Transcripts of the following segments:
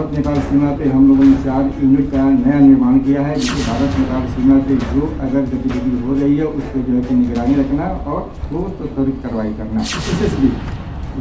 भारत नेपाल सीमा पे हम लोगों ने 4 यूनिट का नया निर्माण किया है, जिससे भारत नेपाल सीमा पे जो अगर गतिविधि हो रही है उस पर जो है कि निगरानी रखना और ठोस और त्वरित कार्रवाई करना। एसएसबी,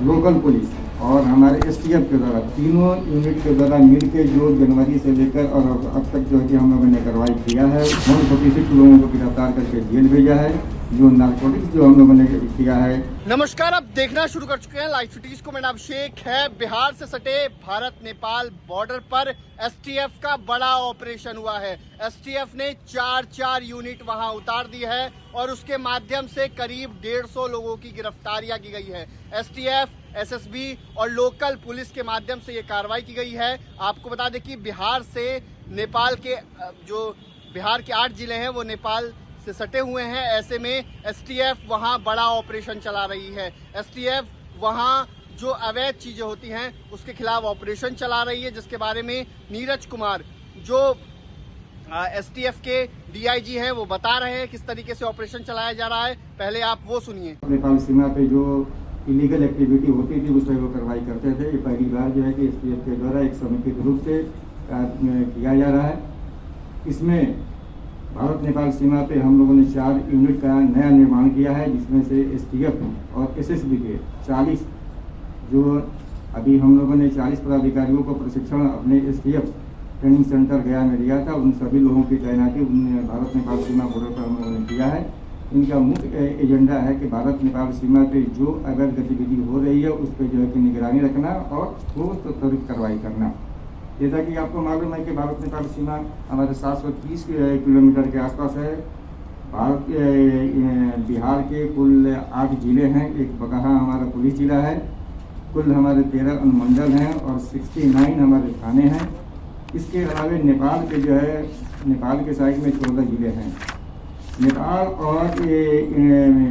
लोकल पुलिस और हमारे एसटीएफ के द्वारा तीनों यूनिट के द्वारा मिलकर जो जनवरी से लेकर और अब तक जो है कि हम लोगों ने कार्रवाई किया है, 146 लोगों को गिरफ्तार करके जेल भेजा है। जो नारकोटिक्स जो हम लोगों ने किया है। नमस्कार, आप देखना शुरू कर चुके हैं लाइव सिटीज को। मेरा अभिषेक है। बिहार से सटे भारत नेपाल बॉर्डर पर एसटीएफ का बड़ा ऑपरेशन हुआ है। एसटीएफ ने 4 यूनिट वहां उतार दी है और उसके माध्यम से करीब 150 लोगों की गिरफ्तारियां की गई है। एसटीएफ, एसएसबी और लोकल पुलिस के माध्यम से ये कार्रवाई की गई है। आपको बता दें कि बिहार से नेपाल के बिहार के 8 जिले हैं वो नेपाल से सटे हुए हैं। ऐसे में एसटीएफ वहां बड़ा ऑपरेशन चला रही है। एसटीएफ वहां जो अवैध चीजें होती हैं उसके खिलाफ ऑपरेशन चला रही है, जिसके बारे में नीरज कुमार जो एसटीएफ के डीआईजी हैं वो बता रहे हैं किस तरीके से ऑपरेशन चलाया जा रहा है। पहले आप वो सुनिए। नेपाल सीमा पे जो इलीगल एक्टिविटी होती थी उस पर वो कार्रवाई करते थे। ये पहली बार जो है कि एसटीएफ के द्वारा एक समेकित रूप से किया जा रहा है। इसमें भारत नेपाल सीमा पे हम लोगों ने 4 यूनिट का नया निर्माण किया है, जिसमें से एसटीएफ और एसएसबी के 40 जो अभी हम लोगों ने 40 पदाधिकारियों को प्रशिक्षण अपने एसटीएफ ट्रेनिंग सेंटर गया में दिया था। उन सभी लोगों की तैनाती भारत नेपाल सीमा बॉर्डर पर हम लोगों ने किया है। इनका मुख्य एजेंडा है कि भारत नेपाल सीमा पे जो अगर गतिविधि हो रही है उस पर जो है कि निगरानी रखना और ठोस और त्वरित कार्रवाई करना। जैसा कि आपको मालूम है कि भारत नेपाल सीमा हमारे 730 किलोमीटर के आसपास है। बिहार के कुल 8 जिले हैं, एक बगहा हमारा पुलिस जिला है, कुल हमारे 13 अनुमंडल हैं और 69 हमारे थाने हैं। इसके अलावा नेपाल के जो है नेपाल के साइड में 14 जिले हैं। नेपाल और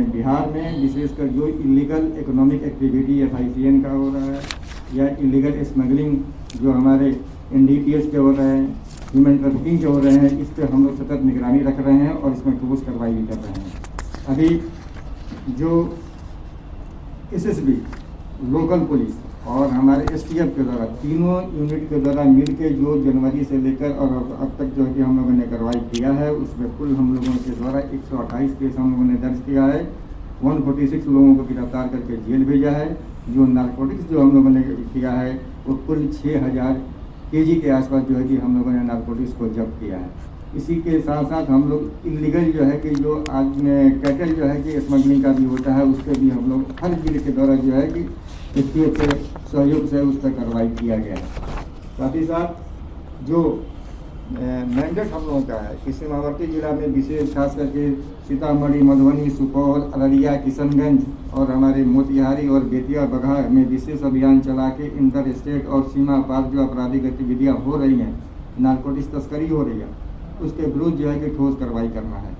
बिहार में विशेषकर जो इलीगल इकोनॉमिक एक्टिविटी FICN का हो रहा है या इलीगल स्मगलिंग जो हमारे NDPS के हो रहे हैं, ह्यूमन ट्रैफिकिंग के हो रहे हैं, इस पर हम लोग सतत निगरानी रख रहे हैं और इसमें ठोस कार्रवाई भी कर रहे हैं। अभी जो SSB, लोकल पुलिस और हमारे STF के द्वारा तीनों यूनिट के द्वारा मिलकर जो जनवरी से लेकर और अब तक जो है कि हम लोगों ने कार्रवाई किया है, उसमें कुल हम लोगों के द्वारा 128 केस हम लोगों ने दर्ज किया है, 146 लोगों को गिरफ्तार करके जेल भेजा है। जो नारकोटिक्स जो हम लोगों ने किया है वो कुल 6000 kg के आसपास जो है कि हम लोगों ने नारकोटिक्स को जब्त किया है। इसी के साथ साथ हम लोग इलीगल जो है कि जो आज में कैटल जो है कि स्मगलिंग का भी होता है, उस पर भी हम लोग हर जिले के द्वारा जो है कि एसटीएफ से सहयोग से उस पर कार्रवाई किया गया है। साथ ही साथ जो मैंडेट हम लोगों का है कि सीमावर्ती जिला में विशेष खास करके सीतामढ़ी, मधुबनी, सुपौल, अररिया, किशनगंज और हमारे मोतिहारी और बेतिया बगहा में विशेष अभियान चला के इंटर स्टेट और सीमा पार जो आपराधिक गतिविधियाँ हो रही हैं, नारकोटिक्स तस्करी हो रही है, उसके विरुद्ध जो है कि ठोस कार्रवाई करना है।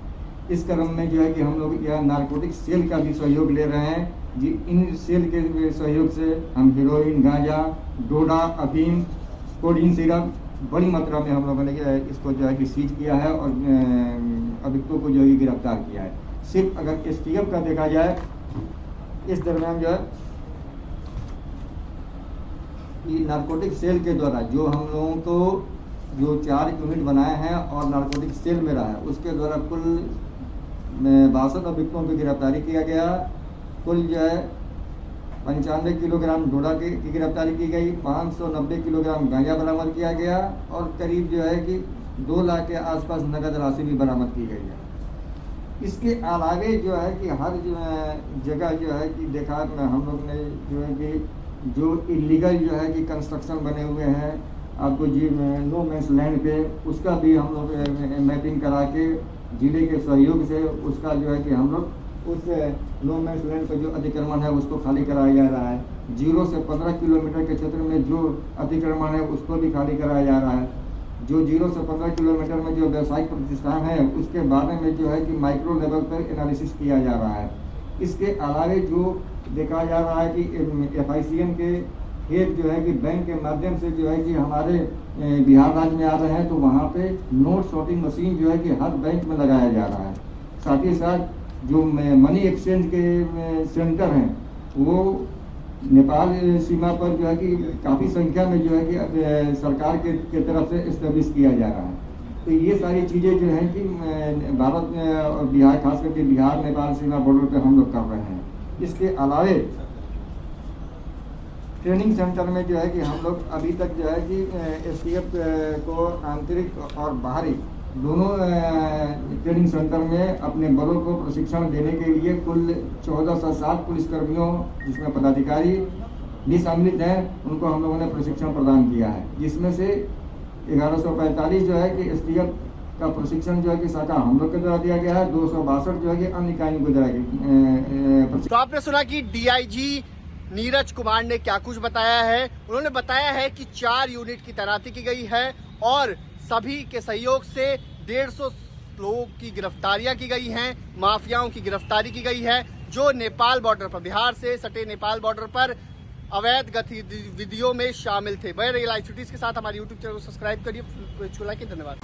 इस क्रम में जो है कि हम लोग यह नारकोटिक्स सेल का भी सहयोग ले रहे हैं। जी, इन सेल के सहयोग से हम हेरोइन, गांजा, डोडा, अफीम, कोडीन सिरप बड़ी मात्रा में हम लोगों ने इसको जो है कि सीज किया है और अभियुक्तों को जो है गिरफ्तार किया है। सिर्फ अगर एसटीएफ का देखा जाए, इस दरमियान जो है ये नारकोटिक सेल के द्वारा जो हम लोगों को जो 4 यूनिट बनाए हैं और नारकोटिक सेल में रहा है, उसके द्वारा कुल 62 अभियुक्तों की गिरफ्तारी किया गया। कुल जो है 95 किलोग्राम डोडा की गिरफ्तारी की गई, 590 किलोग्राम गांजा बरामद किया गया और करीब जो है कि 2 लाख के आसपास नकद राशि भी बरामद की गई है। इसके अलावे जो है कि हर जगह जो है कि देखा हम लोग ने जो है कि जो इलीगल जो है कि कंस्ट्रक्शन बने हुए हैं आपको जी नो मैंस लैंड पे, उसका भी हम लोग मैपिंग करा के जिले के सहयोग से उसका जो है कि हम लोग उस नो मैंस लैंड पर जो अतिक्रमण है उसको खाली कराया जा रहा है। 0 से 15 किलोमीटर के क्षेत्र में जो अतिक्रमण है उसको भी खाली कराया जा रहा है। जो 0 से 15 किलोमीटर में जो व्यावसायिक प्रतिष्ठान है उसके बारे में जो है कि माइक्रो लेवल पर एनालिसिस किया जा रहा है। इसके अलावे जो देखा जा रहा है कि FICN के खेत जो है कि बैंक के माध्यम से जो है कि हमारे बिहार राज्य में आ रहे हैं, तो वहाँ पे नोट सॉर्टिंग मशीन जो है कि हर बैंक में लगाया जा रहा है। साथ ही साथ जो मनी एक्सचेंज के सेंटर हैं वो नेपाल सीमा पर जो है कि काफ़ी संख्या में जो है कि अब सरकार के तरफ से इस्टेब्लिश किया जा रहा है। तो ये सारी चीज़ें जो हैं कि भारत और बिहार, खास करके बिहार नेपाल सीमा बॉर्डर पर हम लोग कर रहे हैं। इसके अलावे ट्रेनिंग सेंटर में जो है कि हम लोग अभी तक जो है कि STF को आंतरिक और बाहरी दोनों ट्रेनिंग सेंटर में अपने बलों को प्रशिक्षण देने के लिए कुल 1407 पुलिसकर्मियों, जिसमें पदाधिकारी भी सम्मिलित हैं, उनको हम लोगों ने प्रशिक्षण प्रदान किया है। जिसमें से 1145 जो है कि STF का प्रशिक्षण जो है कि शाखा हम लोग के द्वारा दिया गया है, 262 जो है कि अन्य इकाइयों को द्वारा। तो आपने सुना कि DIG नीरज कुमार ने क्या कुछ बताया है। उन्होंने बताया है कि 4 यूनिट की तैनाती की गई है और सभी के सहयोग से 150 लोगों की गिरफ्तारियां की गई हैं, माफियाओं की गिरफ्तारी की गई है, जो नेपाल बॉर्डर पर, बिहार से सटे नेपाल बॉर्डर पर अवैध गतिविधियों में शामिल थे। बने रहिए लाइव सिटीज के साथ। हमारे YouTube चैनल को सब्सक्राइब करिए। धन्यवाद।